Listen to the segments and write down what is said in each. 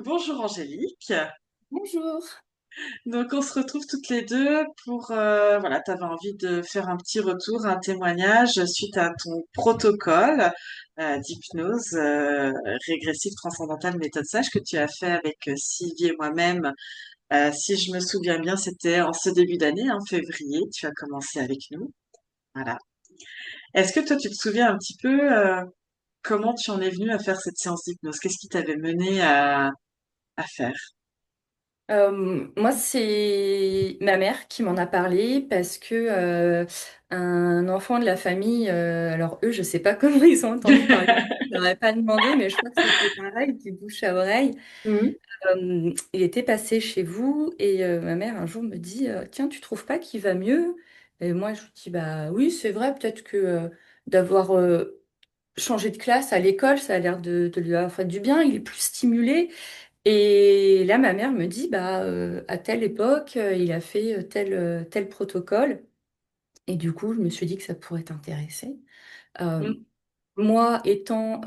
Bonjour Angélique. Bonjour. Donc on se retrouve toutes les deux pour voilà, tu avais envie de faire un petit retour, un témoignage suite à ton protocole d'hypnose régressive transcendantale méthode sage que tu as fait avec Sylvie et moi-même. Si je me souviens bien, c'était en ce début d'année, en février, tu as commencé avec nous. Voilà. Est-ce que toi tu te souviens un petit peu comment tu en es venu à faire cette séance d'hypnose? Qu'est-ce qui t'avait mené à faire? Moi, c'est ma mère qui m'en a parlé parce que un enfant de la famille, alors eux, je sais pas comment ils ont entendu parler, je leur ai pas demandé, mais je crois que c'était pareil, du bouche à oreille. Mhm. Il était passé chez vous et ma mère un jour me dit, Tiens, tu trouves pas qu'il va mieux? Et moi, je lui dis, bah oui, c'est vrai, peut-être que d'avoir changé de classe à l'école, ça a l'air de lui avoir fait du bien, il est plus stimulé. Et là, ma mère me dit, bah, à telle époque, il a fait tel protocole. Et du coup, je me suis dit que ça pourrait t'intéresser. Euh, moi, étant en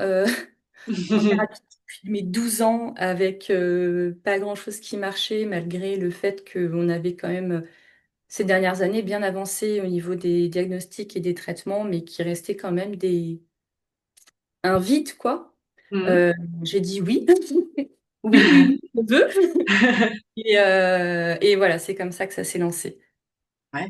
thérapie depuis mes 12 ans, avec pas grand-chose qui marchait, malgré le fait qu'on avait quand même, ces dernières années, bien avancé au niveau des diagnostics et des traitements, mais qui restait quand même un vide, quoi. Mhm. Euh, j'ai dit oui. Oui, oui, oui, on veut. Et voilà, c'est comme ça que ça s'est lancé. Ouais.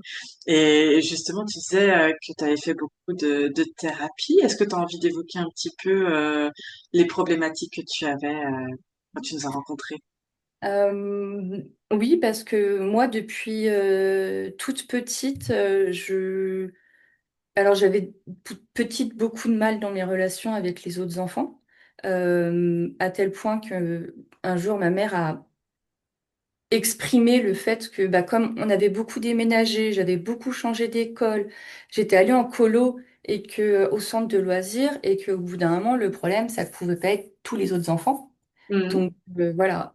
Et justement, tu disais que tu avais fait beaucoup de thérapie. Est-ce que tu as envie d'évoquer un petit peu les problématiques que tu avais quand tu nous as rencontrés? Oui, parce que moi, depuis toute petite, alors j'avais petite beaucoup de mal dans mes relations avec les autres enfants, à tel point que un jour, ma mère a exprimé le fait que, bah, comme on avait beaucoup déménagé, j'avais beaucoup changé d'école, j'étais allée en colo et que au centre de loisirs et qu'au bout d'un moment, le problème, ça pouvait pas être tous les autres enfants. Mhm. Donc voilà.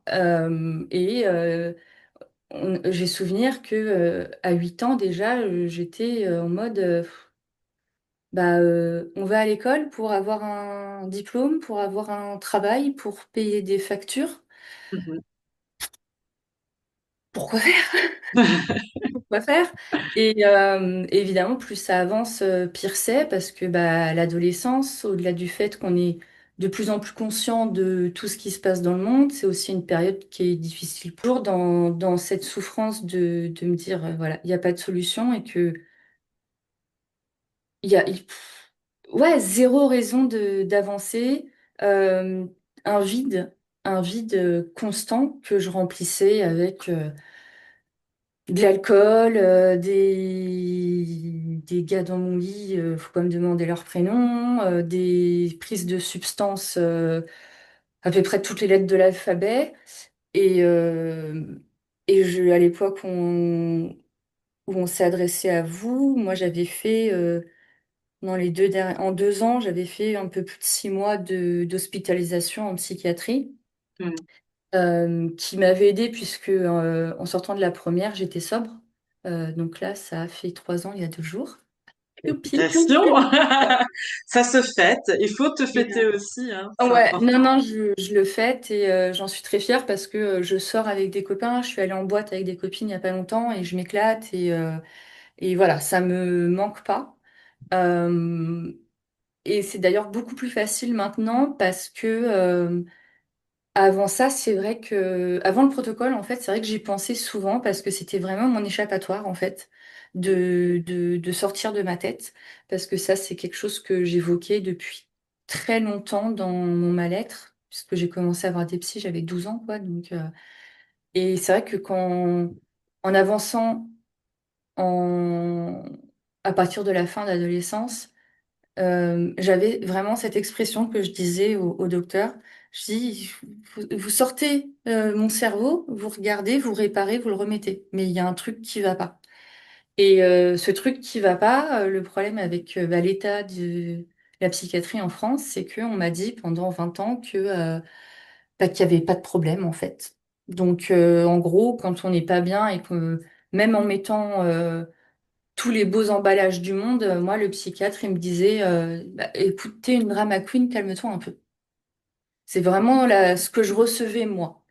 J'ai souvenir que à 8 ans déjà, j'étais en mode bah, on va à l'école pour avoir un diplôme, pour avoir un travail, pour payer des factures. Mhm. Pourquoi faire? Pourquoi faire? Et évidemment, plus ça avance, pire c'est, parce que bah, l'adolescence, au-delà du fait qu'on est de plus en plus conscient de tout ce qui se passe dans le monde, c'est aussi une période qui est difficile pour dans cette souffrance de me dire, voilà, il n'y a pas de solution et que il y a, il- ouais, zéro raison d'avancer, euh, un vide, un vide constant que je remplissais avec de l'alcool, des gars dans mon lit, faut pas me demander leur prénom, des prises de substances, à peu près toutes les lettres de l'alphabet. Et, à l'époque où on s'est adressé à vous, moi j'avais fait, en 2 ans, j'avais fait un peu plus de 6 mois d'hospitalisation en psychiatrie, Mhm. qui m'avait aidée puisque en sortant de la première, j'étais sobre. Donc là, ça a fait 3 ans il y a 2 jours. Youpi. Félicitations! Ça se fête. Il faut te Et, fêter aussi, hein. C'est ouais, non, important. non, je le fête et j'en suis très fière parce que je sors avec des copains. Je suis allée en boîte avec des copines il n'y a pas longtemps et je m'éclate et voilà, ça me manque pas. Euh, et c'est d'ailleurs beaucoup plus facile maintenant parce que avant ça, c'est vrai que avant le protocole, en fait, c'est vrai que j'y pensais souvent parce que c'était vraiment mon échappatoire, en fait, de sortir de ma tête. Parce que ça, c'est quelque chose que j'évoquais depuis très longtemps dans mon mal-être, puisque j'ai commencé à avoir des psys, j'avais 12 ans, quoi. Et c'est vrai que en avançant en, à partir de la fin de l'adolescence, j'avais vraiment cette expression que je disais au docteur. Je dis, vous sortez mon cerveau, vous regardez, vous réparez, vous le remettez. Mais il y a un truc qui va pas. Et ce truc qui va pas, le problème avec bah, l'état de la psychiatrie en France, c'est qu'on m'a dit pendant 20 ans que bah, qu'il n'y avait pas de problème en fait. Donc en gros, quand on n'est pas bien et que même en mettant tous les beaux emballages du monde, moi, le psychiatre, il me disait, bah, écoute, t'es une drama queen, calme-toi un peu. C'est vraiment ce que je recevais moi.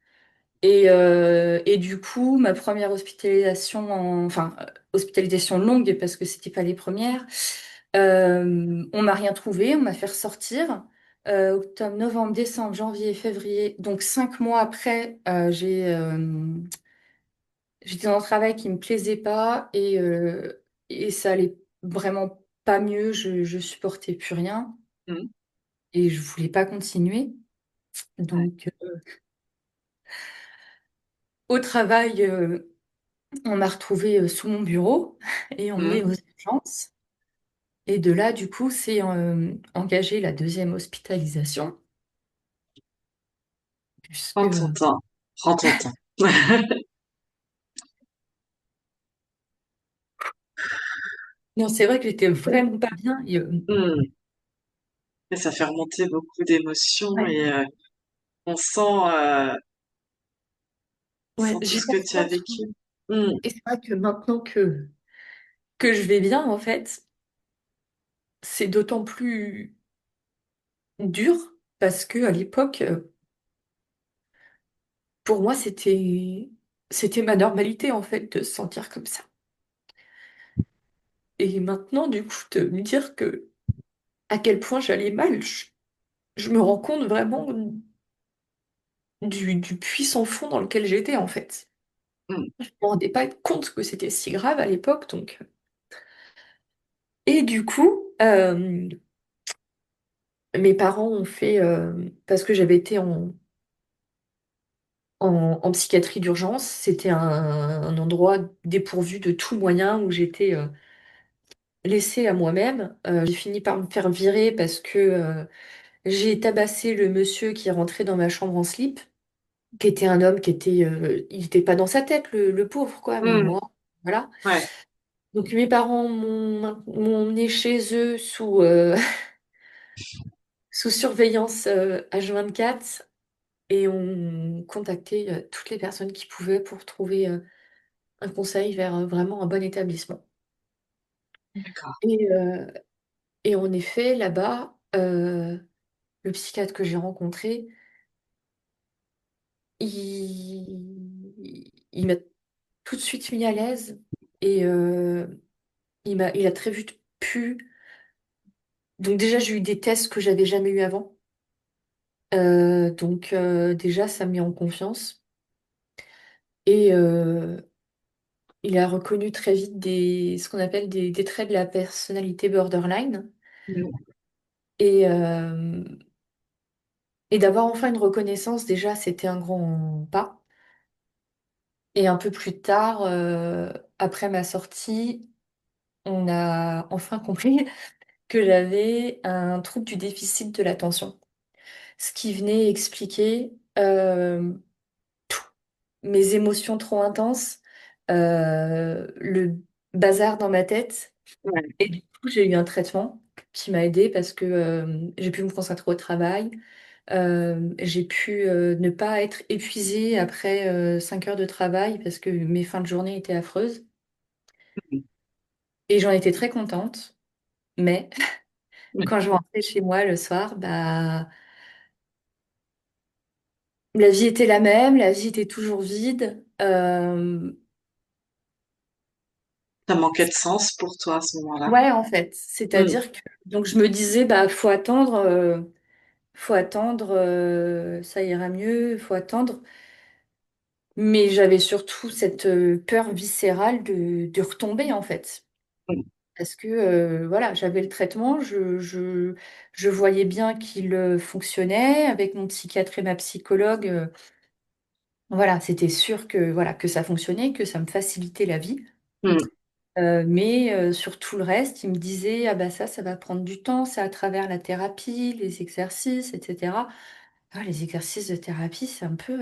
Et du coup, ma première hospitalisation, hospitalisation longue, parce que c'était pas les premières, on m'a rien trouvé, on m'a fait ressortir. Octobre, novembre, décembre, janvier, février. Donc 5 mois après, j'étais dans un travail qui me plaisait pas et ça allait vraiment pas mieux. Je supportais plus rien Mm. et je voulais pas continuer. Ouais. Donc au travail. On m'a retrouvée sous mon bureau et emmenée Mm. aux urgences. Et de là, du coup, c'est engagé la deuxième hospitalisation, puisque... Prends ton temps. Prends ton temps. Non, c'est vrai que j'étais vraiment pas bien. Mm. Et ça fait remonter beaucoup d'émotions Ouais, et on ouais, sent tout j'y ce que pense tu as pas trop. vécu. Mm. Et c'est vrai que maintenant que je vais bien, en fait, c'est d'autant plus dur parce que à l'époque, pour moi, c'était ma normalité, en fait, de se sentir comme ça. Et maintenant, du coup, de me dire que à quel point j'allais mal, je me rends compte vraiment du puits sans fond dans lequel j'étais en fait. Mm. Je me rendais pas compte que c'était si grave à l'époque, donc. Et du coup, mes parents ont fait, parce que j'avais été en psychiatrie d'urgence, c'était un endroit dépourvu de tout moyen où j'étais laissée à moi-même. J'ai fini par me faire virer parce que j'ai tabassé le monsieur qui est rentré dans ma chambre en slip, qui était un homme il n'était pas dans sa tête, le pauvre, quoi, mais Mm. moi, voilà. Ouais, Donc mes parents m'ont emmené chez eux sous surveillance H24 et ont contacté toutes les personnes qui pouvaient pour trouver un conseil vers vraiment un bon établissement. d'accord. Et, euh, et en effet, là-bas, le psychiatre que j'ai rencontré, il m'a tout de suite mis à l'aise et il a très vite pu. Donc déjà, j'ai eu des tests que j'avais jamais eu avant. Donc déjà, ça me met en confiance. Et il a reconnu très vite ce qu'on appelle des traits de la personnalité borderline. Mm. Et et d'avoir enfin une reconnaissance, déjà, c'était un grand pas. Et un peu plus tard, après ma sortie, on a enfin compris que j'avais un trouble du déficit de l'attention. Ce qui venait expliquer mes émotions trop intenses, le bazar dans ma tête. Ouais. Et du coup, j'ai eu un traitement qui m'a aidée parce que j'ai pu me concentrer au travail. J'ai pu ne pas être épuisée après 5 heures de travail parce que mes fins de journée étaient affreuses. Et j'en étais très contente. Mais Mm. quand je rentrais chez moi le soir, bah, la vie était la même, la vie était toujours vide. Ça manquait de sens pour toi à ce moment-là. Ouais, en fait. Mm. C'est-à-dire que donc je me disais, bah, faut attendre, ça ira mieux, faut attendre. Mais j'avais surtout cette peur viscérale de retomber, en fait. Mm. Parce que voilà, j'avais le traitement, je voyais bien qu'il fonctionnait avec mon psychiatre et ma psychologue. Voilà, c'était sûr que voilà que ça fonctionnait, que ça me facilitait la vie. Mm. Mais sur tout le reste, il me disait, ah bah ça va prendre du temps, c'est à travers la thérapie, les exercices, etc. Ah, les exercices de thérapie, c'est un peu...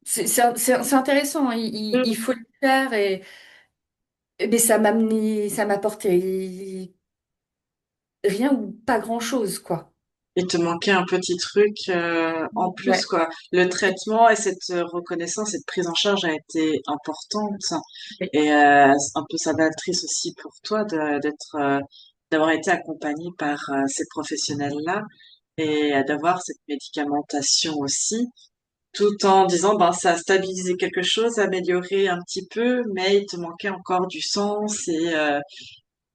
c'est intéressant, hein, il Mm. faut le faire, mais ça m'a apporté rien ou pas grand-chose, quoi. Il te manquait un petit truc en plus, Ouais. quoi. Le traitement et cette reconnaissance, cette prise en charge a été importante Ouais. et c'est un peu salvatrice aussi pour toi d'avoir été accompagnée par ces professionnels-là. et d'avoir cette médicamentation aussi, tout en disant, ben, ça a stabilisé quelque chose, amélioré un petit peu, mais il te manquait encore du sens et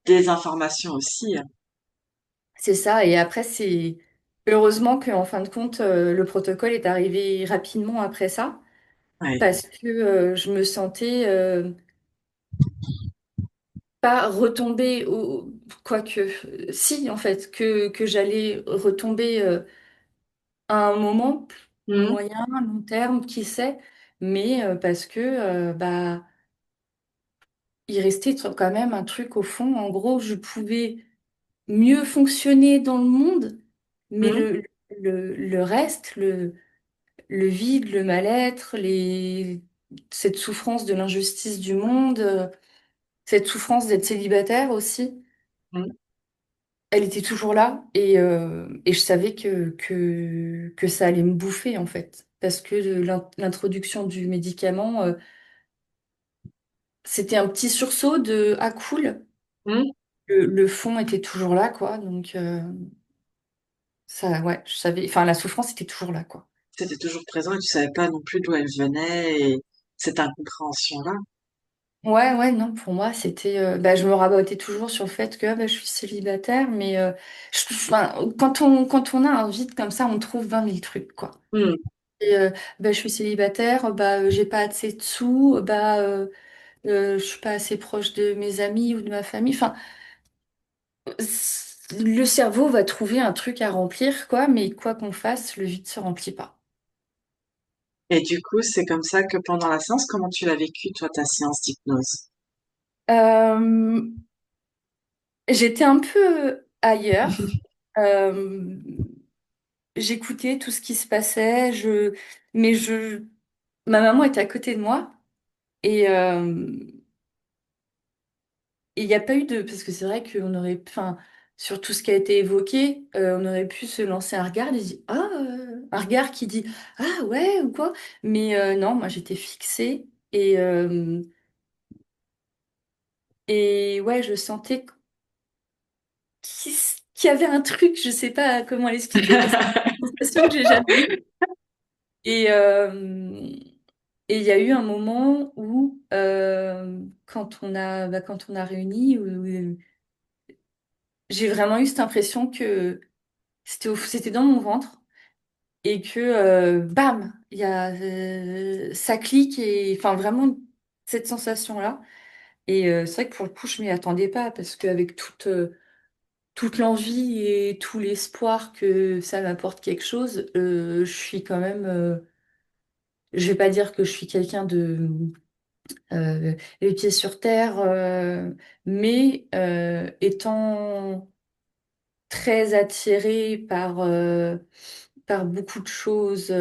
des informations aussi. C'est ça. Et après, c'est heureusement qu'en fin de compte, le protocole est arrivé rapidement après ça, Ouais. parce que je me sentais pas retomber au... Quoique, si, en fait, que j'allais retomber à un moment Mhm, moyen, long terme, qui sait, mais parce que bah, il restait quand même un truc au fond. En gros, je pouvais mieux fonctionner dans le monde, mais mhm, le reste, le vide, le mal-être, cette souffrance de l'injustice du monde, cette souffrance d'être célibataire aussi, mhm. elle était toujours là et je savais que ça allait me bouffer en fait. Parce que l'introduction du médicament, c'était un petit sursaut de ah cool, Mhm. le fond était toujours là quoi. Donc ça, ouais, je savais, enfin la souffrance était toujours là quoi. C'était toujours présent et tu savais pas non plus d'où elle venait et cette incompréhension-là. Ouais, ouais, non, pour moi, c'était. Bah, je me rabattais toujours sur le fait que ah, bah, je suis célibataire, mais enfin, quand on a un vide comme ça, on trouve 20 000 trucs, quoi. Mhm, Et, bah, je suis célibataire, bah, j'ai pas assez de sous, bah, je suis pas assez proche de mes amis ou de ma famille. Enfin, le cerveau va trouver un truc à remplir, quoi, mais quoi qu'on fasse, le vide se remplit pas. et du coup, c'est comme ça que pendant la séance, comment tu l'as vécu, toi, ta séance d'hypnose? Euh, J'étais un peu ailleurs. Euh, J'écoutais tout ce qui se passait, mais ma maman était à côté de moi et il n'y a pas eu de, parce que c'est vrai qu'on aurait, enfin, sur tout ce qui a été évoqué, on aurait pu se lancer un regard et dire, ah, un regard qui dit, ah ouais ou quoi, mais non, moi j'étais fixée et ouais, je sentais qu'il qu'il y avait un truc, je sais pas comment l'expliquer, mais c'est une sensation que j'ai jamais eue. Et et il y a eu un moment où, quand on a réuni, où j'ai vraiment eu cette impression que c'était dans mon ventre et que, bam, ça clique et enfin vraiment cette sensation-là. Et c'est vrai que pour le coup, je m'y attendais pas parce qu'avec toute l'envie et tout l'espoir que ça m'apporte quelque chose, je suis quand même, je vais pas dire que je suis quelqu'un de les pieds sur terre, mais étant très attirée par beaucoup de choses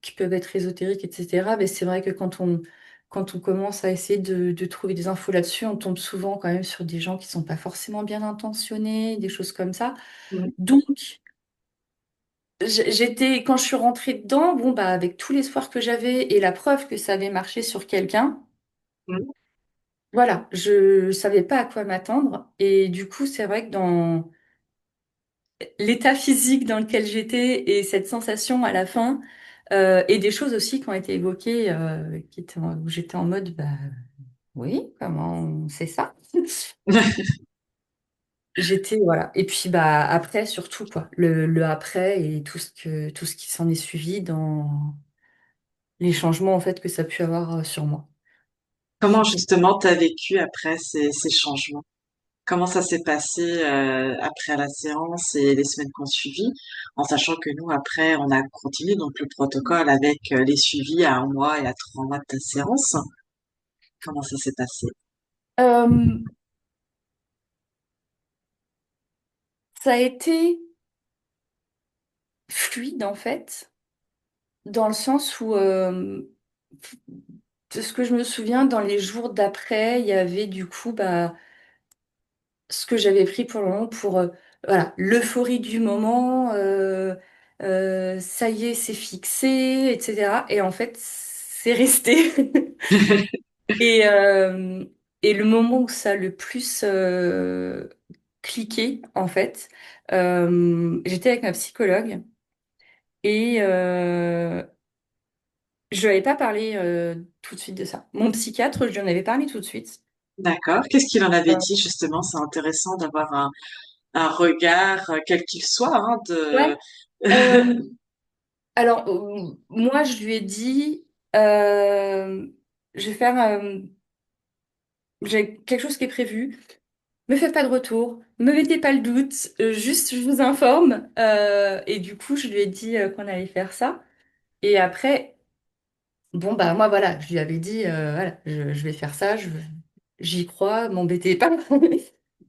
qui peuvent être ésotériques, etc. Mais c'est vrai que quand on commence à essayer de trouver des infos là-dessus, on tombe souvent quand même sur des gens qui sont pas forcément bien intentionnés, des choses comme ça. Mhm, Donc, quand je suis rentrée dedans, bon, bah, avec tout l'espoir que j'avais et la preuve que ça avait marché sur quelqu'un, mhm, voilà, je savais pas à quoi m'attendre. Et du coup, c'est vrai que dans l'état physique dans lequel j'étais et cette sensation à la fin, et des choses aussi qui ont été évoquées, où j'étais en mode, bah oui, comment c'est ça? J'étais, voilà. Et puis, bah, après, surtout, quoi, le après et tout ce qui s'en est suivi dans les changements, en fait, que ça a pu avoir sur moi. Comment justement t'as vécu après ces changements? Comment ça s'est passé après la séance et les semaines qu'on suivi, en sachant que nous après on a continué donc le protocole avec les suivis à 1 mois et à 3 mois de ta séance. Comment ça s'est passé? Euh, Ça a été fluide, en fait, dans le sens où, de ce que je me souviens, dans les jours d'après, il y avait du coup bah, ce que j'avais pris pour le moment pour voilà, l'euphorie du moment, ça y est, c'est fixé, etc. Et en fait, c'est resté. Et, euh, et le moment où ça a le plus cliqué en fait. J'étais avec ma psychologue et je lui avais pas parlé tout de suite de ça. Mon psychiatre, je lui en avais parlé tout de suite. D'accord. Qu'est-ce qu'il en avait Euh, dit justement? C'est intéressant d'avoir un regard, quel qu'il soit, hein, ouais. de. Euh, alors moi, je lui ai dit, je vais faire, j'ai quelque chose qui est prévu. Me faites pas de retour, me mettez pas le doute, juste je vous informe. Et du coup, je lui ai dit qu'on allait faire ça. Et après, bon bah moi voilà, je lui avais dit voilà, je vais faire ça, j'y crois, m'embêtez pas.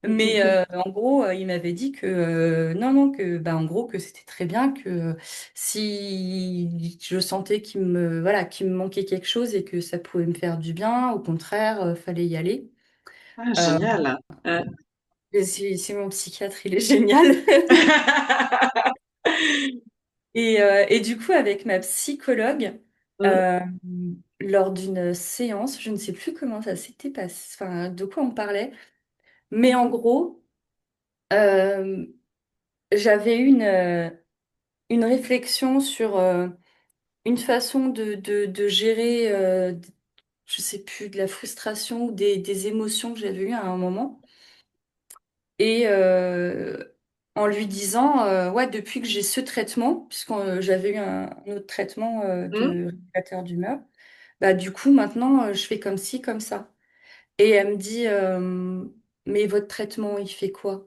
Mais en gros, il m'avait dit que non non que bah en gros que c'était très bien que si je sentais qu'il me manquait quelque chose et que ça pouvait me faire du bien, au contraire, fallait y aller. Ah, Euh, génial. Euh. et c'est mon psychiatre, il est génial. Et du coup, avec ma psychologue, Hmm, euh, lors d'une séance, je ne sais plus comment ça s'était passé, enfin, de quoi on parlait, mais en gros, euh, j'avais une réflexion sur une façon de gérer, je sais plus, de la frustration ou des émotions que j'avais eues à un moment. Et en lui disant, ouais, depuis que j'ai ce traitement, puisque j'avais eu un autre traitement hmm, de régulateur d'humeur, bah du coup maintenant je fais comme ci, comme ça. Et elle me dit, mais votre traitement, il fait quoi?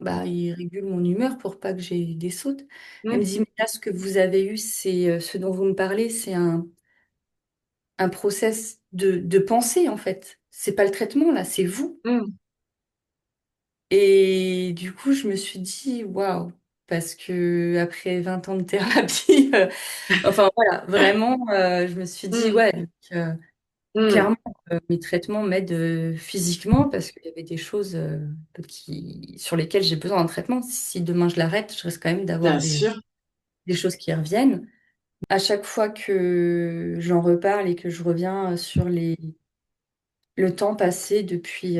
Bah il régule mon humeur pour pas que j'ai des sautes. Elle me hmm, dit, mais là ce que vous avez eu, c'est ce dont vous me parlez, c'est un process de pensée en fait. C'est pas le traitement là, c'est vous. hmm. Et du coup, je me suis dit, waouh, parce que après 20 ans de thérapie, enfin voilà, vraiment, je me suis dit, Hmm, ouais, donc, hmm. clairement, mes traitements m'aident physiquement parce qu'il y avait des choses sur lesquelles j'ai besoin d'un traitement. Si demain je l'arrête, je risque quand même d'avoir Bien sûr. des choses qui reviennent. À chaque fois que j'en reparle et que je reviens sur le temps passé depuis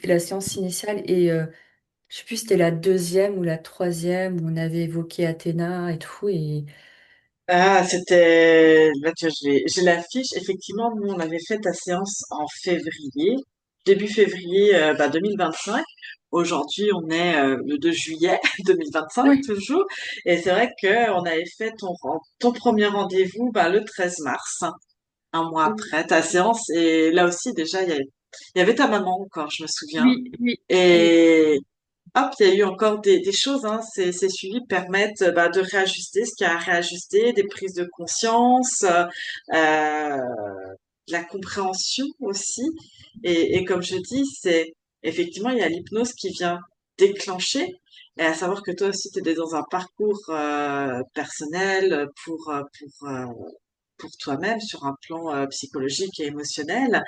la séance initiale et je sais plus si c'était la deuxième ou la troisième où on avait évoqué Athéna et tout. Et Ah, c'était. Là, tu vois, j'ai la fiche. Effectivement, nous, on avait fait ta séance en février, début février 2025. Aujourd'hui, on est le 2 juillet 2025 oui, toujours. Et c'est vrai que on avait fait ton premier rendez-vous le 13 mars, un mois après ta séance. Et là aussi, déjà, il y avait ta maman encore, je me souviens. oui, oui. Et Et hop, il y a eu encore des choses, hein. Ces suivis permettent de réajuster ce qu'il y a à réajuster, des prises de conscience, de la compréhension aussi. Et comme je dis, c'est effectivement, il y a l'hypnose qui vient déclencher. Et à savoir que toi aussi, tu es dans un parcours personnel pour toi-même sur un plan psychologique et émotionnel.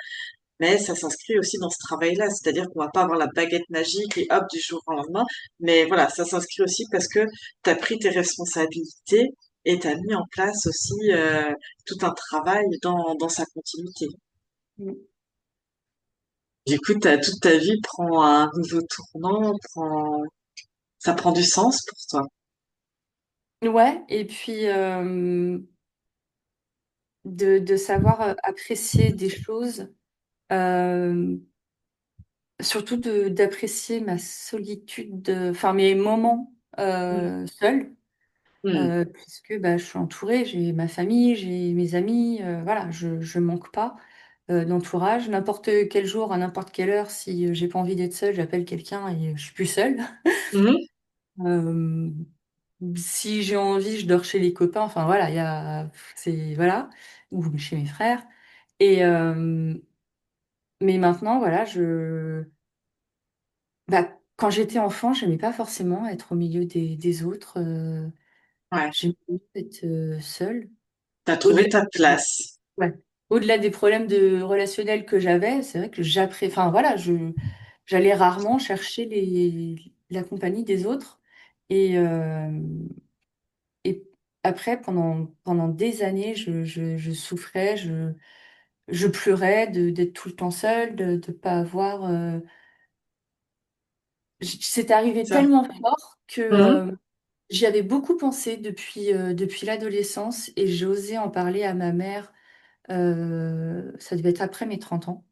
Mais ça s'inscrit aussi dans ce travail-là, c'est-à-dire qu'on va pas avoir la baguette magique et hop, du jour au lendemain. Mais voilà, ça s'inscrit aussi parce que tu as pris tes responsabilités et tu as mis en place aussi tout un travail dans sa continuité. Du coup, toute ta vie prend un nouveau tournant, ça prend du sens pour toi. ouais, et puis de savoir apprécier des choses, euh, surtout d'apprécier ma solitude, enfin mes moments Mm, seuls, mm, puisque bah, je suis entourée, j'ai ma famille, j'ai mes amis, voilà, je manque pas d'entourage. N'importe quel jour, à n'importe quelle heure, si j'ai pas envie d'être seule, j'appelle quelqu'un et je suis plus seule. mm. Euh, Si j'ai envie, je dors chez les copains. Enfin voilà, voilà, ou chez mes frères. Et mais maintenant, voilà, quand j'étais enfant, j'aimais pas forcément être au milieu des autres. Ouais, J'aimais mieux être seule. t'as Au-delà trouvé ta place. Ouais. Au-delà des problèmes de relationnels que j'avais, c'est vrai que enfin voilà, j'allais rarement chercher la compagnie des autres. Et, et après, pendant des années, je souffrais, je pleurais d'être tout le temps seule, de ne pas avoir C'est arrivé Ça. tellement fort que Mhm. j'y avais beaucoup pensé depuis l'adolescence et j'ai osé en parler à ma mère. Ça devait être après mes 30 ans.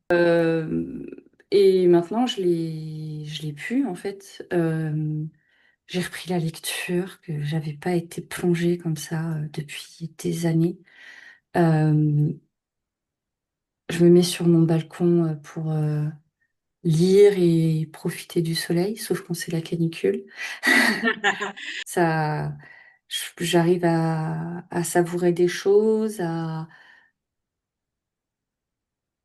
Et maintenant, je l'ai pu, en fait. J'ai repris la lecture, que j'avais pas été plongée comme ça depuis des années. Euh, je me mets sur mon balcon pour lire et profiter du soleil, sauf quand c'est la canicule. Ça, j'arrive à savourer des choses,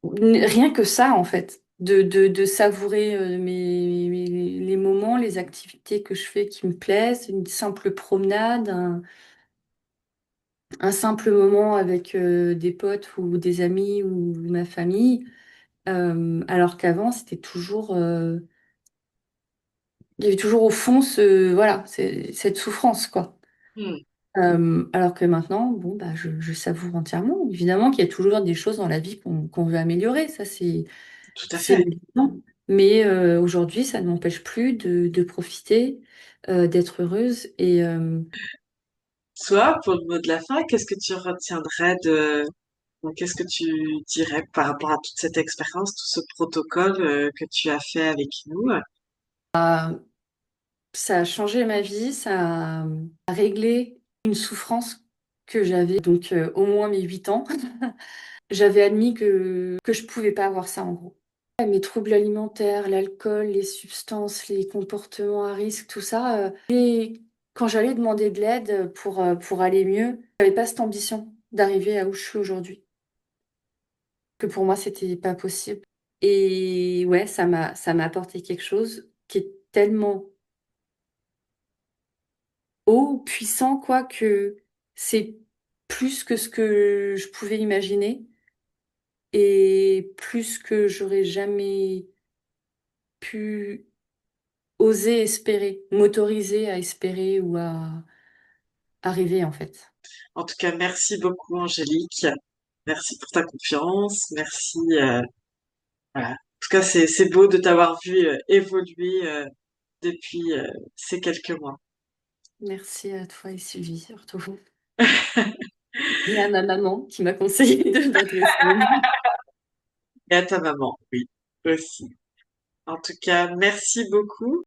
rien que ça, en fait, de savourer les moments, les activités que je fais qui me plaisent, une simple promenade, un simple moment avec des potes ou des amis ou ma famille. Alors qu'avant, c'était toujours, il y avait toujours au fond voilà, cette souffrance, quoi. Hmm. Alors que maintenant, bon, bah, je savoure entièrement. Évidemment qu'il y a toujours des choses dans la vie qu'on veut améliorer, ça Tout à c'est fait. évident. Mais aujourd'hui, ça ne m'empêche plus de profiter, d'être heureuse. Toi, pour le mot de la fin, qu'est-ce que tu retiendrais de, donc, qu'est-ce que tu dirais par rapport à toute cette expérience, tout ce protocole que tu as fait avec nous? Ça a changé ma vie, ça a réglé une souffrance que j'avais, donc au moins mes 8 ans. J'avais admis que je pouvais pas avoir ça en gros. Mes troubles alimentaires, l'alcool, les substances, les comportements à risque, tout ça. Et quand j'allais demander de l'aide pour aller mieux, j'avais pas cette ambition d'arriver à où je suis aujourd'hui. Que pour moi, c'était pas possible. Et ouais, ça m'a apporté quelque chose qui est tellement haut, puissant, quoi, que c'est plus que ce que je pouvais imaginer et plus que j'aurais jamais pu oser espérer, m'autoriser à espérer ou à arriver en fait. En tout cas, merci beaucoup, Angélique. Merci pour ta confiance. Merci. Voilà. En tout cas, c'est beau de t'avoir vu évoluer depuis ces quelques mois. Merci à toi et Sylvie surtout. Et à ma maman qui m'a conseillé de m'adresser aux gens. Et à ta maman, oui, aussi. En tout cas, merci beaucoup.